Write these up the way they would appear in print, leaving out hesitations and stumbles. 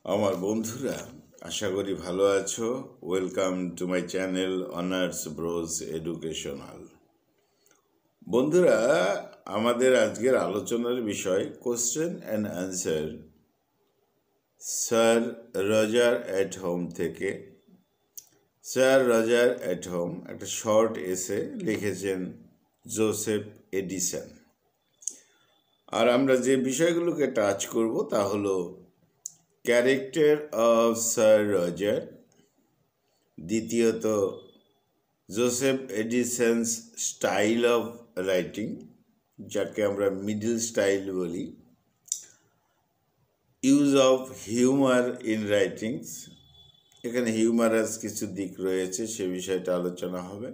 আমার বন্ধুরা, আশা করি ভালো আছো। Welcome to my channel honours bros educational. বন্ধুরা, আমাদের আজকের আলোচনার বিষয় question and answer sir Roger at home থেকে। স্যার রজার অ্যাট হোম একটা শর্ট এসে লিখেছেন জোসেফ এডিসন। আর আমরা যে বিষয়গুলোকে টাচ করব তা হলো ক্যারেক্টার অফ স্যার রজার, দ্বিতীয়ত Joseph Addison's style of writing, যাকে আমরা মিডল স্টাইল বলি, use of humour in writings, এখানে হিউমারাস কিছু দিক রয়েছে, সে বিষয়টা আলোচনা হবে।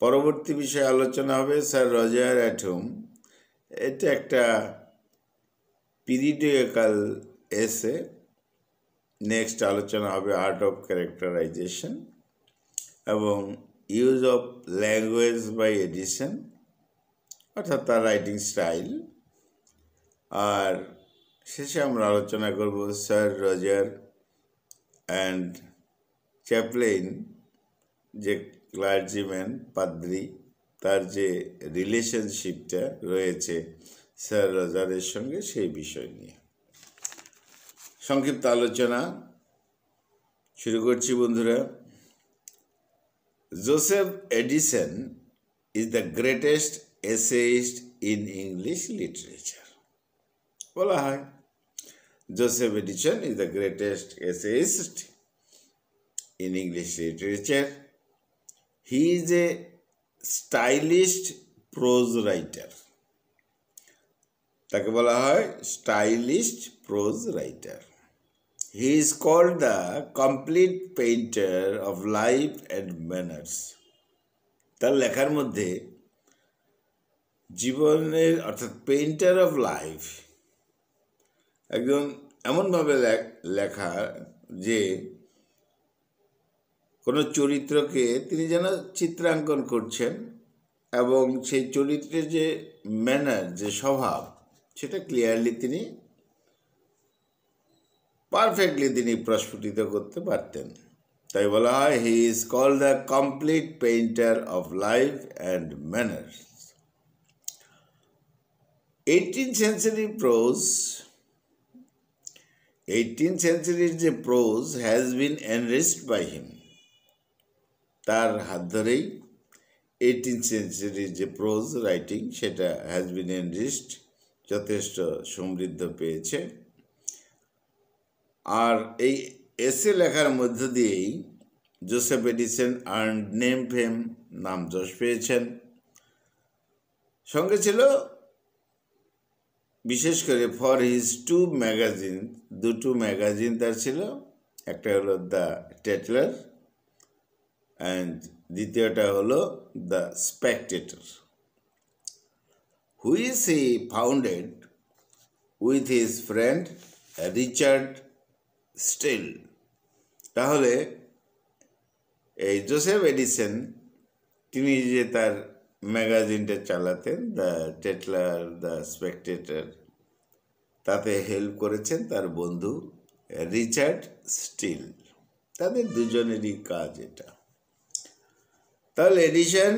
পরবর্তী বিষয়ে আলোচনা হবে স্যার রজার অ্যাট হোম। এটা একটা পিরিয়ডিক্যাল এসে। নেক্সট আলোচনা হবে আর্ট অফ ক্যারেক্টারাইজেশন এবং use of language by Addison, অর্থাৎ তার রাইটিং স্টাইল। আর শেষে আমরা আলোচনা করব স্যার রজার অ্যান্ড চ্যাপলিন, যে ক্লার্জিম্যান, পাদ্রি, তার যে রিলেশনশিপটা রয়েছে স্যার রজারের সঙ্গে, সেই বিষয় নিয়ে সংক্ষিপ্ত আলোচনা শুরু করছি। বন্ধুরা, Joseph Edison is the greatest essayist in English literature. বলা হয় Joseph Edison is the greatest essayist in English literature. He is a stylish prose writer. তাকে বলা হয় stylish pros writer. He is called the complete painter of life and manners. তার লেখার মধ্যে জীবনের, অর্থাৎ পেইন্টার অফ লাইফ, একজন এমনভাবে লেখা যে কোনো চরিত্রকে তিনি যেন চিত্রাঙ্কন করছেন এবং সেই চরিত্রের যে ম্যানার, যে স্বভাব, সেটা ক্লিয়ারলি তিনি পারফেক্টলি তিনি প্রস্ফুটিত করতে পারতেন। তাই বলা হয় he is called the complete painter of life and manners. 18th century prose, 18th century যে prose has been enriched by him. তার হাত ধরেই 18th century যে প্রোজ রাইটিং, সেটা হ্যাজ বিন এনরিচড, যথেষ্ট সমৃদ্ধ পেয়েছে। আর এই এসে লেখার মধ্য দিয়েই Joseph Addison earn name fame, নাম যশ পেয়েছেন। সঙ্গে ছিল বিশেষ করে ফর হিজ টু ম্যাগাজিন, দুটো ম্যাগাজিন তার ছিল, একটা হলো দ্য টেটলার অ্যান্ড দ্বিতীয়টা হলো the Spectator, which he founded with his friend Richard Steele. তাহলে এই জোসেফ এডিসন, তিনি যে তার ম্যাগাজিনটা চালাতেন, দ্য টেটলার, দ্য স্পেকটেটর, তাতে হেল্প করেছেন তার বন্ধু রিচার্ড স্টিল। তাদের দুজনেরই কাজ এটা। তাহলে Addison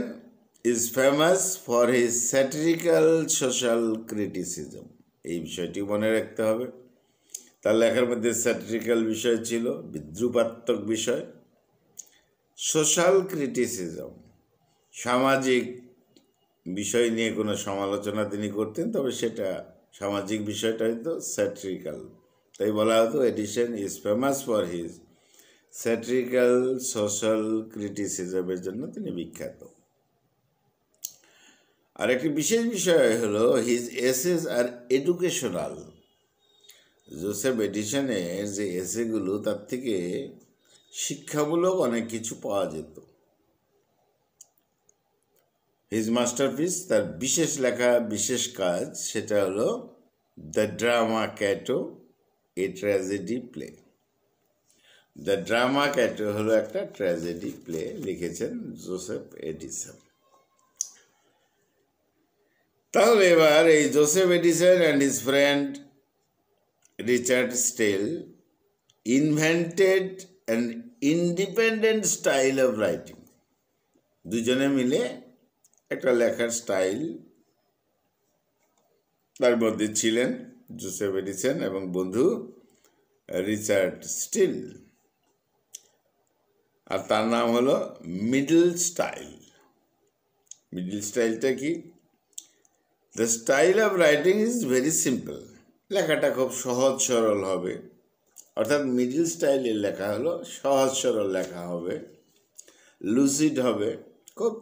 is famous for his satirical social criticism. এই বিষয়টি মনে রাখতে হবে। তার লেখার মধ্যে স্যাটিরিক্যাল বিষয় ছিল, বিদ্রুপাত্মক বিষয়। সোশ্যাল ক্রিটিসিজম, সামাজিক বিষয় নিয়ে কোনো সমালোচনা তিনি করতেন, তবে সেটা সামাজিক বিষয়টা হয়তো স্যাটিরিক্যাল। তাই বলা হতো Addison is famous for his satirical social ক্রিটিসিজমের জন্য তিনি বিখ্যাত। আর একটি বিশেষ বিষয় হলো his essays are educational. Joseph এডিসনের যে এসেগুলো, তার থেকে শিক্ষামূলক অনেক কিছু পাওয়া যেত। হিজ মাস্টারপিস, তার বিশেষ লেখা, বিশেষ কাজ, সেটা হলো the drama Cato, a tragedy play. The drama Cato হলো একটা ট্র্যাজেডি প্লে, লিখেছেন জোসেফ এডিসন। তাহলে এবার এই Joseph Addison and his friend Richard Steele invented an independent style of writing. দুজনে মিলে একটা লেখার স্টাইল তার মধ্যে ছিলেন জোসেফ এডিসন এবং বন্ধু রিচার্ড স্টিল, আর তার নাম হলো মিডল স্টাইল। মিডল স্টাইলটা কি? The style of writing is very simple. লেখাটা খুব সহজ সরল হবে, অর্থাৎ মিডল স্টাইলের লেখা হলো সহজ সরল লেখা হবে, লুসিড হবে, খুব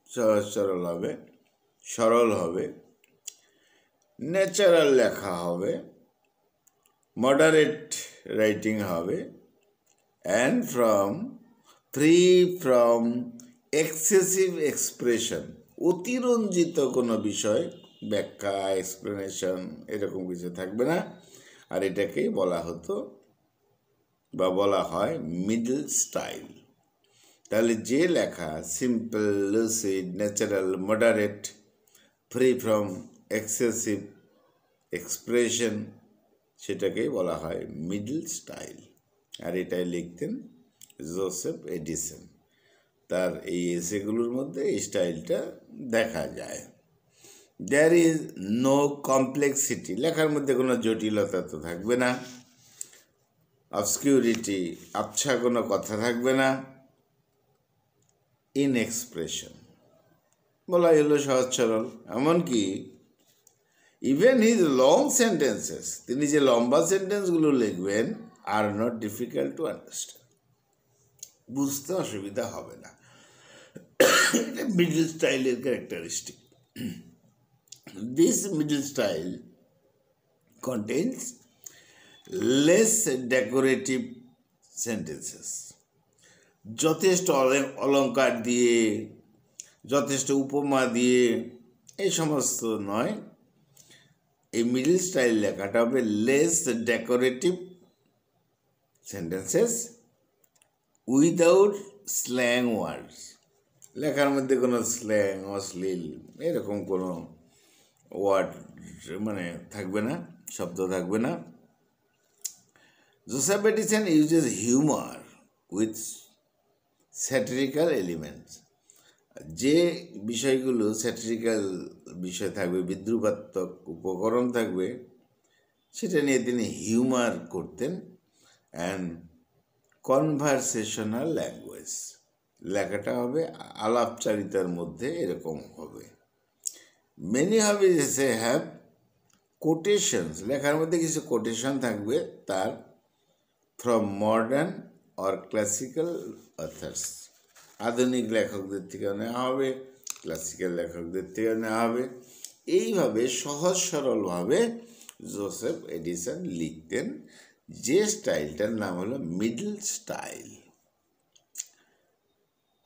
সহজ সরল হবে, সরল হবে, ন্যাচারাল লেখা হবে, মডারেট রাইটিং হবে, and free from excessive expression. অতিরঞ্জিত কোনো বিষয়, ব্যাখ্যা, এক্সপ্লেনেশন এরকম কিছু থাকবে না। আর এটাকেই বলা হতো বা বলা হয় মিডল স্টাইল। তাহলে যে লেখা simple, lucid, natural, moderate, free from excessive expression, সেটাকেই বলা হয় মিডল স্টাইল। আর এটাই লিখতেন জোসেফ এডিসন। তার এই এসেগুলোর মধ্যে এই স্টাইলটা দেখা যায়। দেয়ার ইজ নো কমপ্লেক্সিটি, লেখার মধ্যে কোনো জটিলতা তো থাকবে না। অবসকিউরিটি, আবছা কোনো কথা থাকবে না। ইন এক্সপ্রেশন, বলাই হলো সহজ সরল। এমনকি ইভেন হিজ লং সেন্টেন্সেস, তিনি যে লম্বা সেন্টেন্সগুলো লিখবেন, are not difficult to understand, বুঝতে অসুবিধা হবে না। এটা মিডল স্টাইলের characteristic. This middle style contains less decorative sentences, যথেষ্ট অলঙ্কার দিয়ে, যথেষ্ট উপমা দিয়ে এই সমস্ত নয়। এই মিডল স্টাইল লেখাটা হবে less decorative sentences without slang words. লেখার মধ্যে কোনো স্ল্যাং, অশ্লীল এরকম কোনো ওয়ার্ড মানে থাকবে না, শব্দ থাকবে না। Joseph Addison uses humour with satirical elements. যে বিষয়গুলো স্যাটিরিক্যাল বিষয় থাকবে, বিদ্রুপাত্মক উপকরণ থাকবে, সেটা নিয়ে তিনি হিউমার করতেন। অ্যান্ড কনভারসেশনাল ল্যাঙ্গুয়েজ, লেখাটা হবে আলাপচারিতার মধ্যে এরকম হবে। মেনি হবে সে হ্যাভ কোটেশনস, লেখার মধ্যে কিছু কোটেশন থাকবে তার, from modern or classical authors, আধুনিক লেখকদের থেকে নেওয়া হবে, ক্লাসিক্যাল লেখকদের থেকে নেওয়া হবে। এইভাবে সহজ সরলভাবে জোসেফ এডিসন লিখতেন, যে স্টাইলটার নাম হলো মিডল স্টাইল।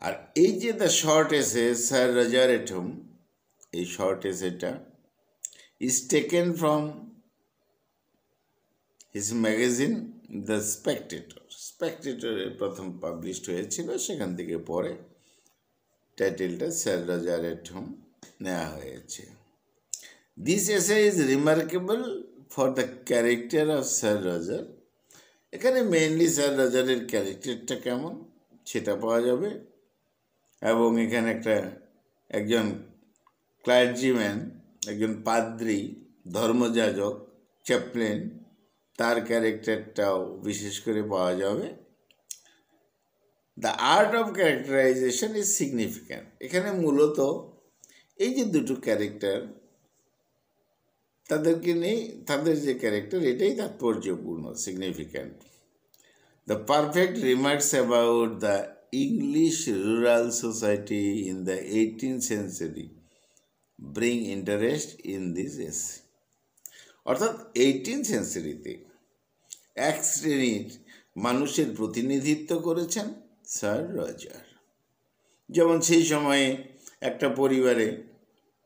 আর এই যে the short essay Sir Roger at home, এই শর্ট এসেটা is taken from his magazine the Spectator. স্পেকটেটরে প্রথম পাবলিশড হয়েছিল, সেখান থেকে পরে টাইটেলটা স্যার রজার এট হোম নেওয়া হয়েছে। দিস এসে is remarkable for the character of Sir Roger. এখানে মেইনলি স্যার রজারের ক্যারেক্টারটা কেমন সেটা পাওয়া যাবে, এবং এখানে একজন ক্লার্জিম্যান, একজন পাদ্রী, ধর্মযাজক, চ্যাপলেন, তার ক্যারেক্টারটাও বিশেষ করে পাওয়া যাবে। The art of characterisation is significant. এখানে মূলত এই যে দুটো ক্যারেক্টার, তাদেরকে নিয়ে তাদের যে ক্যারেক্টার, এটাই তাৎপর্যপূর্ণ, significant. The perfect remarks about the English rural society in the 18th century bring interest in this এসে। অর্থাৎ 18th centuryতে এক শ্রেণীর মানুষের প্রতিনিধিত্ব করেছেন স্যার রজার। যেমন সেই সময়ে একটা পরিবারে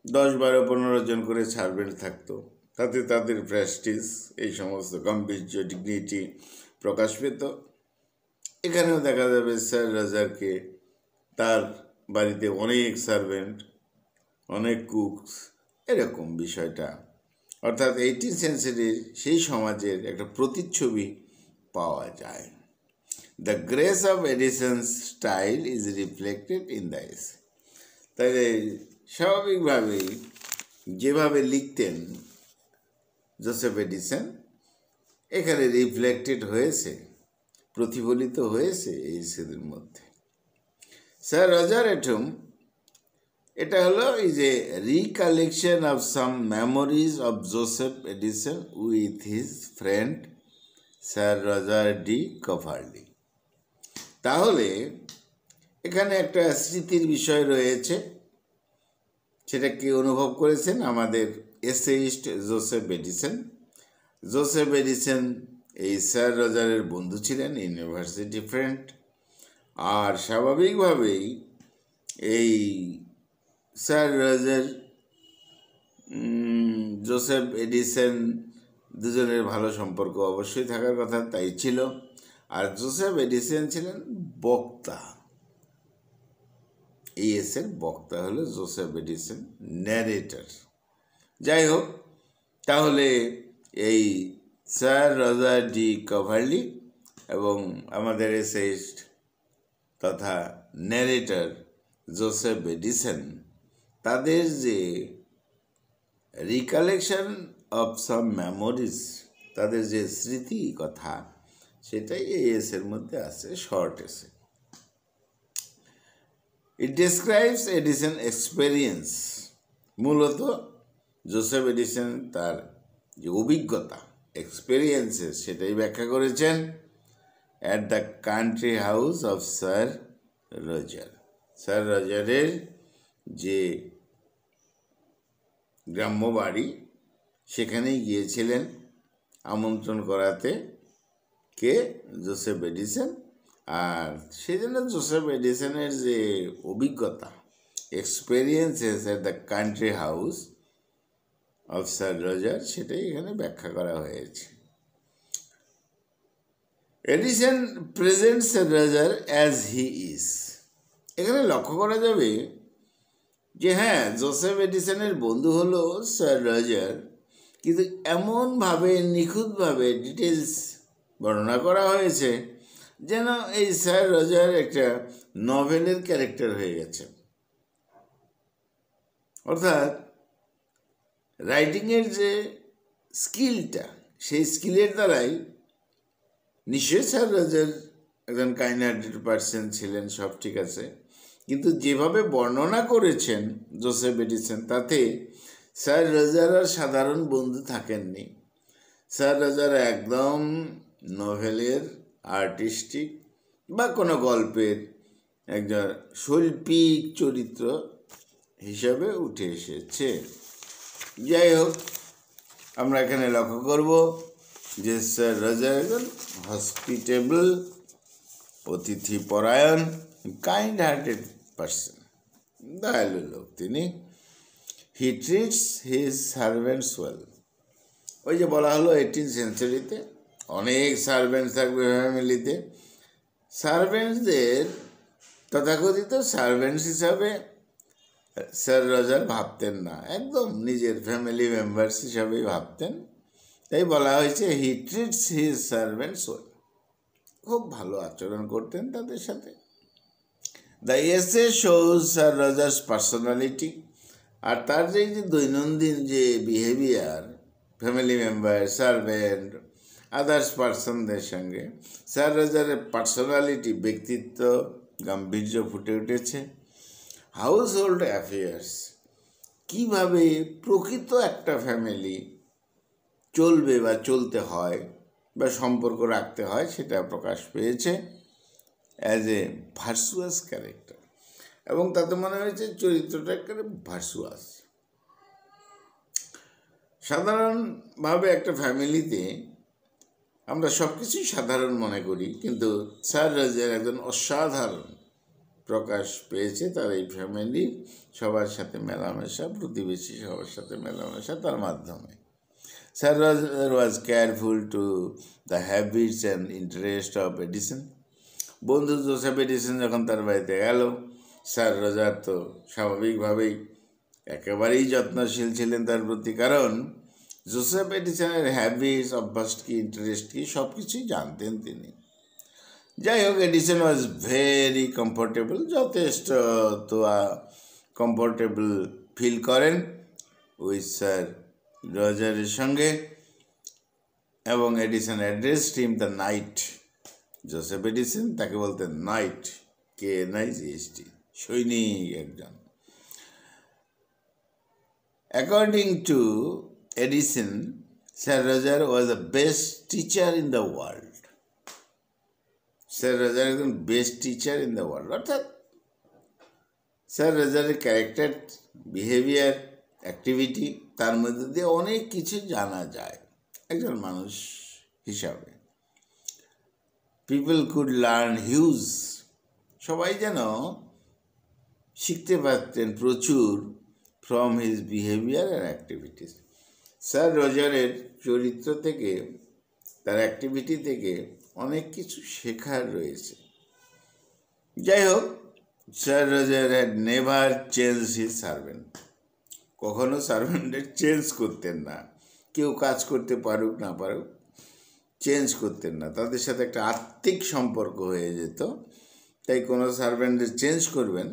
10-12-15 জন করে সার্ভেন্ট থাকতো, তাতে তাদের প্রেস্টিজ, এই সমস্ত গাম্ভীর্য, ডিগনিটি প্রকাশ পেত। এখানেও দেখা যাবে স্যার রজারকে, তার বাড়িতে অনেক সার্ভেন্ট, অনেক কুকস, এরকম বিষয়টা অর্থাৎ 18th সেঞ্চুরির সেই সমাজের একটা প্রতিচ্ছবি পাওয়া যায়। The grace of Addison's style is reflected in the essay. তাহলে স্বাভাবিকভাবেই যেভাবে লিখতেন জোসেফ এডিসন এখানে রিফ্লেক্টেড হয়েছে, প্রতিফলিত হয়েছে এই এসেদের মধ্যে। স্যার রজার অ্যাটম এটা হলো এই যে recollection of some memories of Joseph Edison with his friend sir Roger D কভারলি। তাহলে এখানে একটা স্মৃতির বিষয় রয়েছে, সেটা কি অনুভব করেছেন আমাদের essayist Joseph Edison. Joseph Edison এই স্যার রজারের বন্ধু ছিলেন, ইউনিভার্সিটি ফ্রেন্ড। আর স্বাভাবিকভাবেই এই স্যার রজার জোসেফ এডিসন দুজনের ভালো সম্পর্ক অবশ্যই থাকার কথা, তাই ছিল। আর জোসেফ এডিসন ছিলেন বক্তা, এই এসের বক্তা হলো জোসেফ এডিসন, ন্যারেটর। যাই হোক, তাহলে এই স্যার রজার ডি কভারলি এবং আমাদের এসেইস্ট তথা ন্যারেটর জোসেফ এডিসন, তাদের যে রিকালেকশন অফ সাম মেমোরিজ, তাদের যে স্মৃতি কথা, সেটাই এই এসের মধ্যে আছে, short essay. It describes Addison experience. মূলত জোসেফ এডিসন তার যে অভিজ্ঞতা, এক্সপেরিয়েন্সেস, সেটাই ব্যাখ্যা করেছেন at the country house of Sir Roger. Sir রজারের যে গ্রাম্য বাড়ি, সেখানেই গিয়েছিলেন আমন্ত্রণ করাতে কে, জোসেফ এডিসন। আর সেই জন্য জোসেফ এডিসনের যে অভিজ্ঞতা, experiences at the country house of Sir Roger, সেটাই এখানে ব্যাখ্যা করা হয়েছে। Edison presents sir Roger as he is. এখানে লক্ষ্য করা যাবে যে হ্যাঁ, জোসেফ এডিসনের বন্ধু হলো স্যার রজার, কিন্তু এমনভাবে নিখুঁতভাবে ডিটেলস বর্ণনা করা হয়েছে যেন এই স্যার রজার একটা নভেলের ক্যারেক্টার হয়ে গেছে। অর্থাৎ রাইটিংয়ের যে স্কিলটা, সেই স্কিলের দ্বারাই নিশ্চয়ই স্যার রজার একজন কাইন্ড হার্টেড পার্সন ছিলেন, সব ঠিক আছে, কিন্তু যেভাবে বর্ণনা করেছেন জোসেফ এডিসন, তাতে স্যার রজার আর সাধারণ বন্ধু থাকেননি। স্যার রজার একদম নভেলের আর্টিস্টিক বা কোনো গল্পের একজন শৈল্পিক চরিত্র হিসাবে উঠে এসেছে। যাই হোক, আমরা এখানে লক্ষ্য করব যে স্যার রজার একজন হসপিটেবল, অতিথি পরায়ণ, কাইন্ড হার্টেড পার্সন, দয়ালু লোক তিনি। হি ট্রিটস হিজ সার্ভেন্টস ওয়েল। ওই যে বলা হলো 18th সেঞ্চুরিতে অনেক সার্ভেন্টস থাকবে ফ্যামিলিতে, সার্ভেন্টসদের তথাকথিত সার্ভেন্টস হিসাবে স্যার রজার ভাবতেন না, একদম নিজের ফ্যামিলি মেম্বার্স হিসাবেই ভাবতেন। তাই বলা হয়েছে he treats his servants well, খুব ভালো আচরণ করতেন তাদের সাথে। The essay shows Sir Roger's personality. আর তার যে দৈনন্দিন যে behaviour, family member, servant, others পার্সনদের সঙ্গে স্যার রজারের পার্সোনালিটি, ব্যক্তিত্ব, গাম্ভীর্য ফুটে উঠেছে। হাউস হোল্ড অ্যাফেয়ার্স, কীভাবে প্রকৃত একটা ফ্যামিলি চলবে বা চলতে হয় বা সম্পর্ক রাখতে হয়, সেটা প্রকাশ পেয়েছে অ্যাজ এ ভার্চুয়াস ক্যারেক্টার। এবং তাতে মনে হয়েছে চরিত্রটা একেবারে ভার্চুয়াস। সাধারণভাবে একটা ফ্যামিলিতে আমরা সব কিছুই সাধারণ মনে করি, কিন্তু স্যার রজার একজন অসাধারণ প্রকাশ পেয়েছে তার এই ফ্যামিলির সবার সাথে মেলামেশা, প্রতিবেশী সবার সাথে মেলামেশা, তার মাধ্যমে। Sir Roger was careful to the habits and interest of Edison. বন্ধু জোসেফ এডিসন যখন তার বাড়িতে গেল, স্যার রজার তো স্বাভাবিকভাবেই একেবারেই যত্নশীল ছিলেন তার প্রতি, কারণ জোসেফ এডিসনের হ্যাবিটস, অভ্যাস কি, ইন্টারেস্ট কি, সব কিছুই জানতেন তিনি। যাই হোক, এডিসন ওয়াজ ভেরি কমফোর্টেবল, যথেষ্ট তো কমফোর্টেবল ফিল করেন উইথ স্যার রজারের সঙ্গে, এবং Addison addressed him the knight. Joseph Addison তাকে বলতেন নাইট, KNIGHT, সৈনিক একজন। According to Addison, Sir Roger was the best teacher in the world. Sir Roger একজন best teacher in the world, অর্থাৎ স্যার রজারের ক্যারেক্টার, বিহেভিয়ার, অ্যাক্টিভিটি, তার মধ্যে দিয়ে অনেক কিছু জানা যায় একজন মানুষ হিসাবে। পিপল কুড লার্ন হিউজ, সবাই যেন শিখতে পারতেন প্রচুর from his behaviour and activities. Sir রজারের চরিত্র থেকে, তার অ্যাক্টিভিটি থেকে অনেক কিছু শেখার রয়েছে। যাই হোক, sir Roger had never change his servant, কখনো সার্ভেন্টের চেঞ্জ করতেন না। কেউ কাজ করতে পারুক না পারুক, চেঞ্জ করতেন না, তাদের সাথে একটা আত্মিক সম্পর্ক হয়ে যেত। তাই কোনো সার্ভেন্টের চেঞ্জ করবেন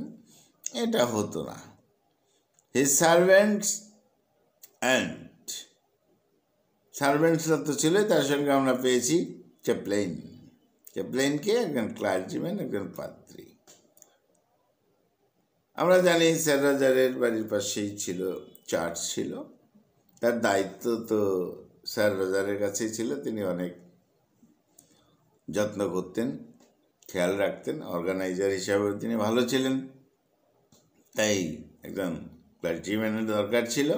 এটা হতো না। হিজ সার্ভেন্টস অ্যান্ড, সার্ভেন্টসরা তো ছিল, তার সঙ্গে আমরা পেয়েছি চ্যাপলেইন। চ্যাপলেইনকে একজন ক্লার্জিম্যান, একজন পাদ্রী। আমরা জানি স্যার রজারের বাড়ির পাশেই ছিল চার্চ ছিল, তার দায়িত্ব তো স্যার রজারের কাছেই ছিল। তিনি অনেক যত্ন করতেন, খেয়াল রাখতেন, অর্গানাইজার হিসাবেও তিনি ভালো ছিলেন। তাই একজন ক্লার্জিম্যানের দরকার ছিল,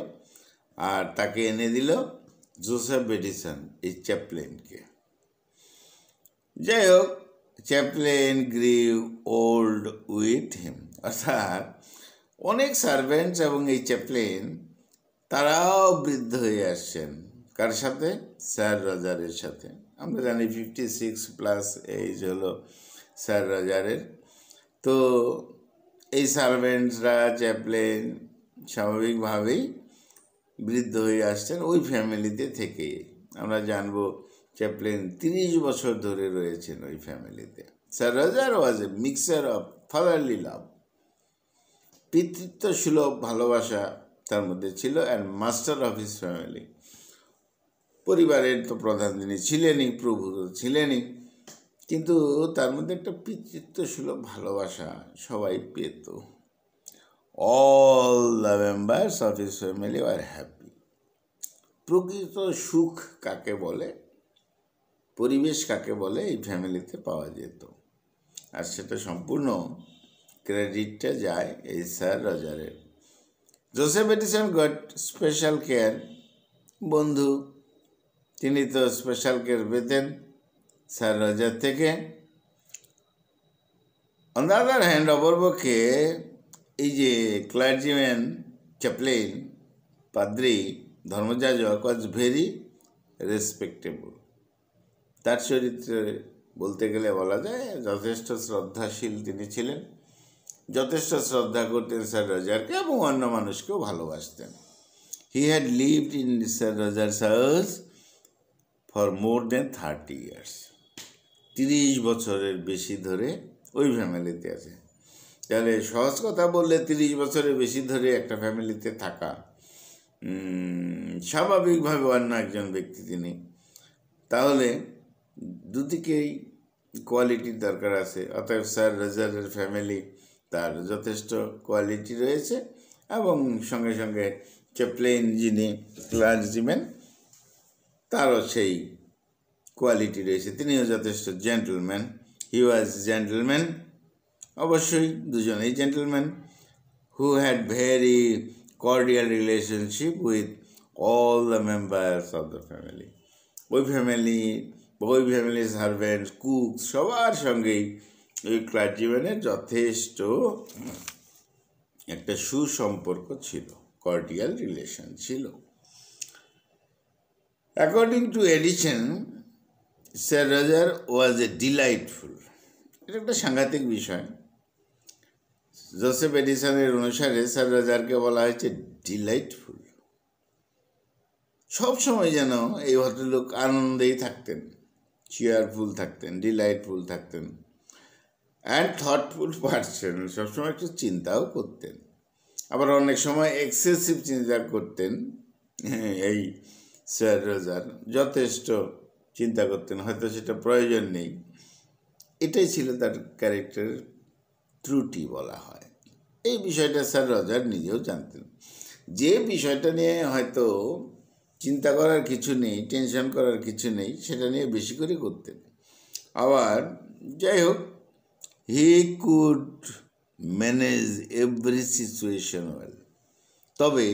আর তাকে এনে দিল জোসেফ এডিসন, এই চ্যাপলেনকে। যাই হোক, চ্যাপলেন গ্রিউ ওল্ড উইথ হিম, অর্থাৎ অনেক সার্ভেন্টস এবং এই চ্যাপলেন তারাও বৃদ্ধ হয়ে আসছেন। কার সাথে? স্যার রজারের সাথে। আমরা জানি 56+ এজ হলো স্যার রজারের। তো এই সার্ভেন্টসরা, চ্যাপলেন স্বাভাবিকভাবেই বৃদ্ধ হয়ে আসছেন ওই ফ্যামিলিতে থেকে। আমরা জানবো চ্যাপলেন 30 বছর ধরে রয়েছেন ওই ফ্যামিলিতে। Sir Roger was a mixture of fatherly love, পিতৃত্ব সুলভ ভালোবাসা তার মধ্যে ছিল, and master of his family, পরিবারের তো প্রধান তিনি ছিলেনই, প্রভু তো ছিলেনই, কিন্তু তার মধ্যে একটা পিতৃত্ব সুলভ ভালোবাসা সবাই পেত। All the members of his family are happy. প্রকৃত সুখ কাকে বলে, পরিবেশ কাকে বলে, এই ফ্যামিলিতে পাওয়া যেত। আর সেটা সম্পূর্ণ ক্রেডিটটা যায় এই স্যার রজারের। Joseph Addison got special care, বন্ধু, তিনি তো স্পেশাল কেয়ার পেতেন স্যার রজার থেকে। অন দ্য আদার হ্যান্ড, অপরপক্ষে এই যে ক্লার্জিম্যান, চ্যাপলেন, পাদ্রী, ধর্মযাজক ওয়াজ ভেরি রেসপেক্টেবল। তার চরিত্রে বলতে গেলে বলা যায় যথেষ্ট শ্রদ্ধাশীল তিনি ছিলেন, যথেষ্ট শ্রদ্ধা করতেন স্যার রজারকে এবং অন্য মানুষকেও ভালোবাসতেন। He had lived in sir Roger's house for more than 30 years, 30 বছরের বেশি ধরে ওই ফ্যামিলিতে আছে। তাহলে সহজ কথা বললে 30 বছরের বেশি ধরে একটা ফ্যামিলিতে থাকা স্বাভাবিকভাবে অন্য একজন ব্যক্তি তিনি, তাহলে দুদিকেই কোয়ালিটির দরকার আছে। অতএব স্যার রজারের ফ্যামিলি তার যথেষ্ট কোয়ালিটি রয়েছে, এবং সঙ্গে সঙ্গে চ্যাপলেন যিনি ক্লার্জিম্যান তারও সেই কোয়ালিটি রয়েছে, তিনিও যথেষ্ট জেন্টলম্যান। হি ওয়াজ জেন্টলম্যান, অবশ্যই দুজনেই gentleman, who had very cordial relationship with all the members of the family. ওই ফ্যামিলির সার্ভেন্টস, কুক, সবার সঙ্গেই ওই ক্লার্জিম্যানের যথেষ্ট একটা সুসম্পর্ক ছিল, কর্ডিয়াল রিলেশন ছিল। According to Addison, Sir Roger was A delightful, এটা একটা সাংঘাতিক বিষয়। জোসেফ এডিসনের অনুসারে স্যার রজারকে বলা হয়েছে ডিলাইটফুল, সব সময় যেন এই ভদ্রলোক আনন্দেই থাকতেন, চেয়ারফুল থাকতেন, ডিলাইটফুল থাকতেন, অ্যান্ড থটফুল পারসন, সবসময় একটু চিন্তাও করতেন। আবার অনেক সময় এক্সেসিভ চিন্তা করতেন। এই স্যার রজার যথেষ্ট চিন্তা করতেন, হয়তো সেটা প্রয়োজন নেই। এটাই ছিল তার ক্যারেক্টারের ত্রুটি বলা হয়। এই বিষয়টা স্যার রজার নিজেও জানতেন, যে বিষয়টা নিয়ে হয়তো চিন্তা করার কিছু নেই, টেনশন করার কিছু নেই, সেটা নিয়ে বেশি করে করতেন। আবার যাই হোক, he could manage every situation well. তবে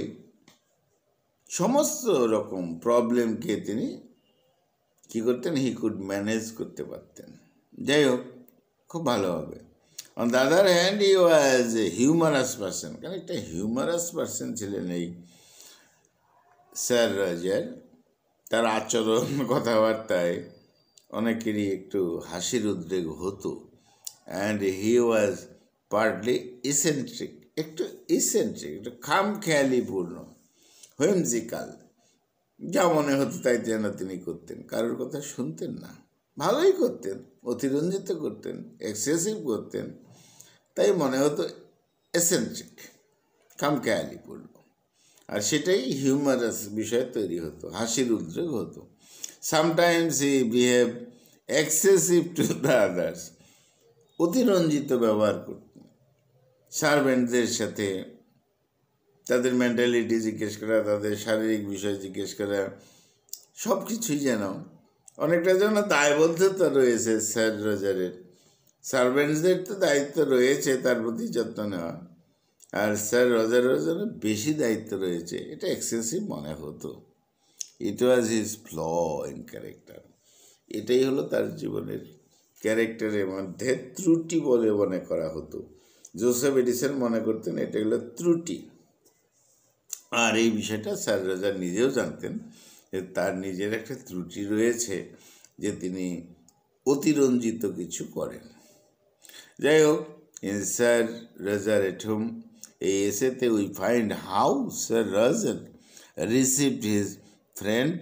সমস্ত রকম প্রবলেমকে তিনি কী করতেন, হি কুড ম্যানেজ করতে পারতেন। যাই হোক, খুব ভালোভাবে। On the other hand he was A humorous person, কারণ একটা হিউমারাস পার্সন ছিলেন এই স্যার রজার। তার আচরণ, কথাবার্তায় অনেকেরই একটু হাসির উদ্রেক হতো। And he was partly eccentric, একটু খামখেয়ালিপূর্ণ, হুইমজিক্যাল। যা মনে হতো তাই যেন তিনি করতেন, কারোর কথা শুনতেন না। ভালোই করতেন, অতিরঞ্জিত করতেন, এক্সেসিভ করতেন, তাই মনে হতো এসেন্ট্রিক, খামখেয়ালিপূর্ণ। আর সেটাই হিউমারাস বিষয় তৈরি হতো, হাসির উদ্রেক হতো। Sometimes he behave excessive to the others, অতিরঞ্জিত ব্যবহার করতেন সার্ভেন্টদের সাথে। তাদের মেন্টালিটি জিজ্ঞেস করা, তাদের শারীরিক বিষয় জিজ্ঞেস করা, সব কিছুই যেন অনেকটা যেন দায়বদ্ধতা রয়েছে স্যার রজারের। সার্ভেন্টসদের তো দায়িত্ব রয়েছে তার প্রতি যত্ন নেওয়া, আর স্যার রজারের জন্য বেশি দায়িত্ব রয়েছে, এটা এক্সেসিভ মনে হতো। It was his flaw in character. এটাই হলো তার জীবনের ক্যারেক্টারের মধ্যে ত্রুটি বলে মনে করা হতো। জোসেফ এডিসন মনে করতেন এটা হলো ত্রুটি। আর এই বিষয়টা স্যার রজার নিজেও জানতেন যে তার নিজের একটা ত্রুটি রয়েছে, যে তিনি অতিরঞ্জিত কিছু করেন। যাই হোক, in Sir Roger at home, এই এসেতে we find how Sir Roger received his friend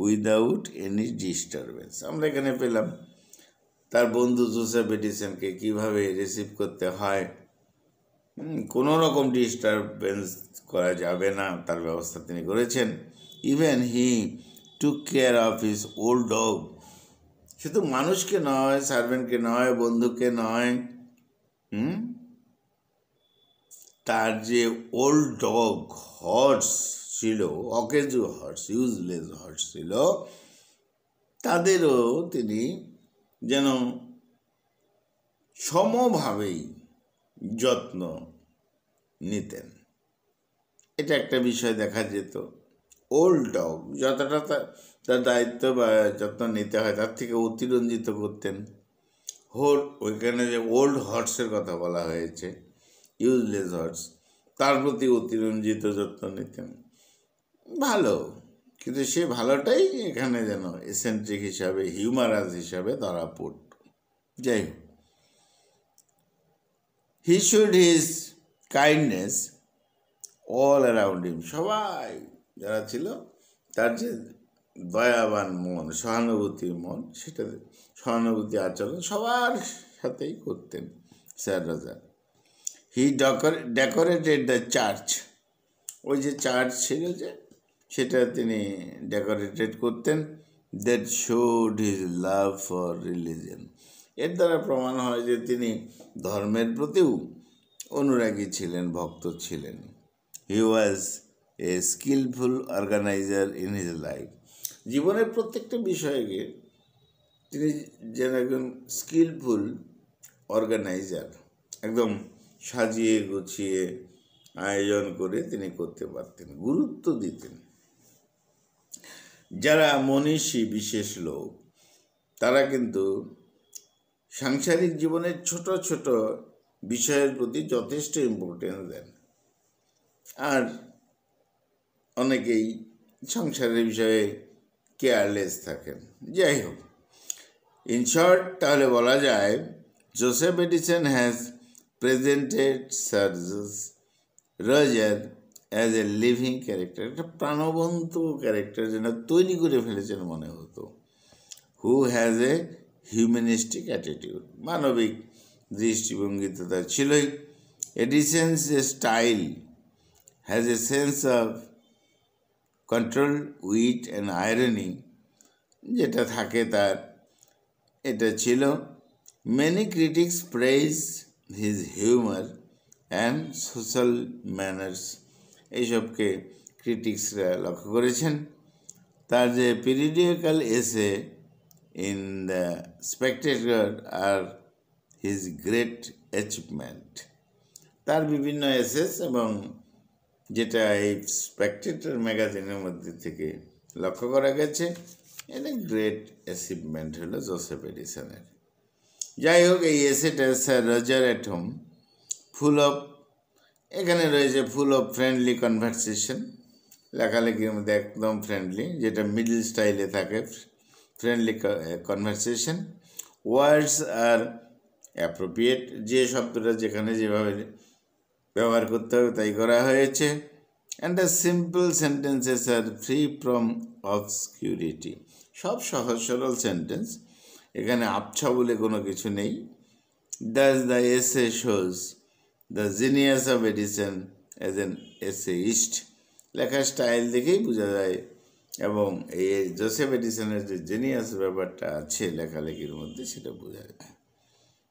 without any disturbance. আমরা এখানে পেলাম তার বন্ধু জোসেফ এডিসনকে কীভাবে রিসিভ করতে হয়, কোনো রকম ডিস্টারবেন্স করা যাবে না তার ব্যবস্থা তিনি করেছেন। Even he took care of his old dog, শুধু মানুষকে নয়, সার্ভেন্টকে নয়, বন্ধুকে নয়, তার যে ওল্ড ডগ হর্স ছিল, অকেজু হর্স, ইউজলেস হর্স ছিল, তাদেরও তিনি যেন সমভাবেই যত্ন নিতেন। এটা একটা বিষয় দেখা যেত। ওল্ড ডগ যতটা তার দায়িত্ব বা যত্ন নিতে হয় তার থেকে অতিরঞ্জিত করতেন। ওইখানে যে ওল্ড হর্সের কথা বলা হয়েছে, ইউজলেস হর্স, তার প্রতি অতিরঞ্জিত যত্ন নিতেন। ভালো, কিন্তু সে ভালোটাই এখানে যেন এসেন্ট্রিক হিসাবে, হিউমারাস হিসাবে ধরা পড়ত। যাই হোক, he should his kindness all around him, সবাই যারা ছিল তার যে দয়াবান মন, সহানুভূতির মন, সেটা সহানুভূতি আচরণ সবার সাথেই করতেন sir Roger. He decorated the church, ওই যে চার্চ ছিল যে সেটা তিনি ডেকোরেটেড করতেন। That showed his love for religion, এর দ্বারা প্রমাণ হয় যে তিনি ধর্মের প্রতিও অনুরাগী ছিলেন, ভক্ত ছিলেন। He was a skilful organiser in his life, জীবনের প্রত্যেকটা বিষয়কে তিনি যেন একজন স্কিলফুল অর্গানাইজার, একদম সাজিয়ে গুছিয়ে আয়োজন করে তিনি করতে পারতেন, গুরুত্ব দিতেন। যারা মনীষী বিশেষ লোক তারা কিন্তু সাংসারিক জীবনের ছোট ছোট বিষয়ের প্রতি যথেষ্ট ইম্পর্টেন্স দেন, আর অনেকেই সংসারের বিষয়ে কেয়ারলেস থাকেন। যাই হোক, ইন শর্ট তাহলে বলা যায় Joseph Addison has presented Sir Roger as a living character, একটা প্রাণবন্ত ক্যারেক্টার যেন তৈরি করে ফেলেছেন মনে হতো। Who has a humanistic attitude, মানবিক দৃষ্টিভঙ্গি তো তার ছিলই। Addison's style has a sense of control, wit and irony, যেটা থাকে তার, এটা ছিল। Many critics praise his humour and social manners, এইসবকে ক্রিটিক্সরা লক্ষ্য করেছেন। তার যে periodical essay in the Spectator আর হিজ গ্রেট অ্যাচিভমেন্ট, তার বিভিন্ন এসেস এবং যেটা এই স্পেকটেটর ম্যাগাজিনের মধ্যে থেকে লক্ষ্য করা গেছে, এটা গ্রেট অ্যাচিভমেন্ট হলো জোসেফ এডিসনের। যাই হোক, এই এসেটা sir Roger at home full of, এখানে রয়েছে ফুল অফ ফ্রেন্ডলি কনভারসেশন, লেখালেখির মধ্যে একদম ফ্রেন্ডলি, যেটা মিডল স্টাইলে থাকে, ফ্রেন্ডলি কনভারসেশন। ওয়ার্ডস আর অ্যাপ্রোপ্রিয়েট, যে শব্দটা যেখানে যেভাবে ব্যবহার করতে হবে তাই করা হয়েছে। অ্যান্ড দ্য সিম্পল সেন্টেন্সেস আর ফ্রি ফ্রম অবসকিউরিটি, সব সহজ সরল সেন্টেন্স, এখানে আবছা বলে কোনো কিছু নেই। Thus the essay shows the genius of Edison as an essayist, লেখার স্টাইল দেখেই বোঝা যায়, এবং এই জোসেফ এডিসনের যে জিনিয়াস ব্যাপারটা আছে লেখালেখির মধ্যে সেটা বোঝা যায়।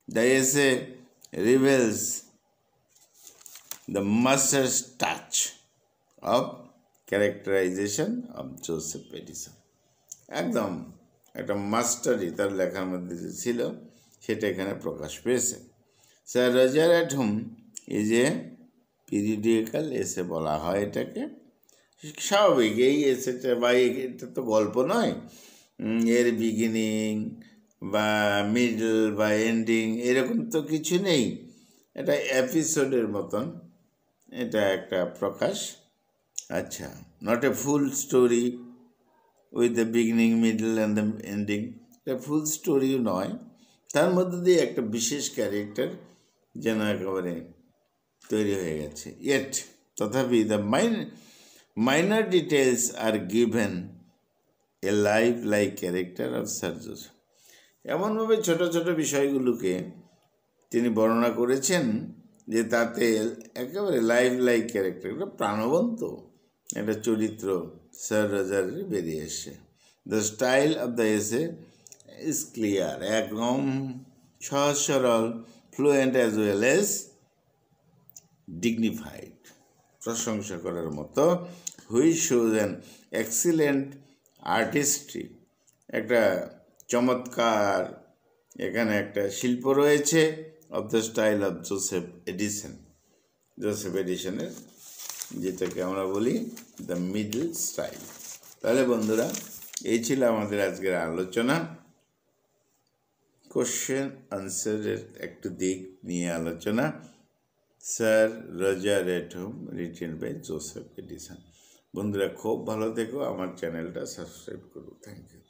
The essay reveals the master's touch of characterization of Joseph Edison, একদম একটা মাস্টারি তার লেখার মধ্যে যে ছিল সেটা এখানে প্রকাশ পেয়েছে। স্যার রজার অ্যাট হোম এই যে পিরিয়ডিক্যাল এসে বলা হয় এটাকে, স্বাভাবিক এই এসেটা বা এটা তো গল্প নয়, এর বিগিনিং বা মিডল বা এন্ডিং এরকম তো কিছু নেই, এটা এপিসোডের মতন, এটা একটা প্রকাশ। আচ্ছা, not a full story with the beginning middle and the ending, এটা ফুল স্টোরিও নয়, তার মধ্যে দিয়ে একটা বিশেষ ক্যারেক্টার যেন একেবারে তৈরি হয়ে গেছে। ইয়েট তথাপি the minor details are given a life like character of sir Joseph, এমনভাবে ছোট ছোট বিষয়গুলোকে তিনি বর্ণনা করেছেন যে তাতে একেবারে লাইফ লাইক ক্যারেক্টার, একটা প্রাণবন্ত একটা চরিত্র স্যার রজারের বেরিয়ে এসে। The style of the essay is clear, একদম সহজ সরল, fluent as well as dignified, প্রশংসা করার মতো। Which shows an excellent artistry, একটা চমৎকার এখানে একটা শিল্প রয়েছে। Of the style of Joseph Edison, Joseph এডিসনের যেটাকে আমরা বলি দ্য মিডল স্টাইল। তাহলে বন্ধুরা, এই ছিল আমাদের আজকের আলোচনা, কোশ্চেন আনসারের একটু দিক নিয়ে আলোচনা। Sir Roger at home written by Joseph Addison. বন্ধুরা খুব ভালো থেকো, আমার চ্যানেলটা সাবস্ক্রাইব করো। Thank you.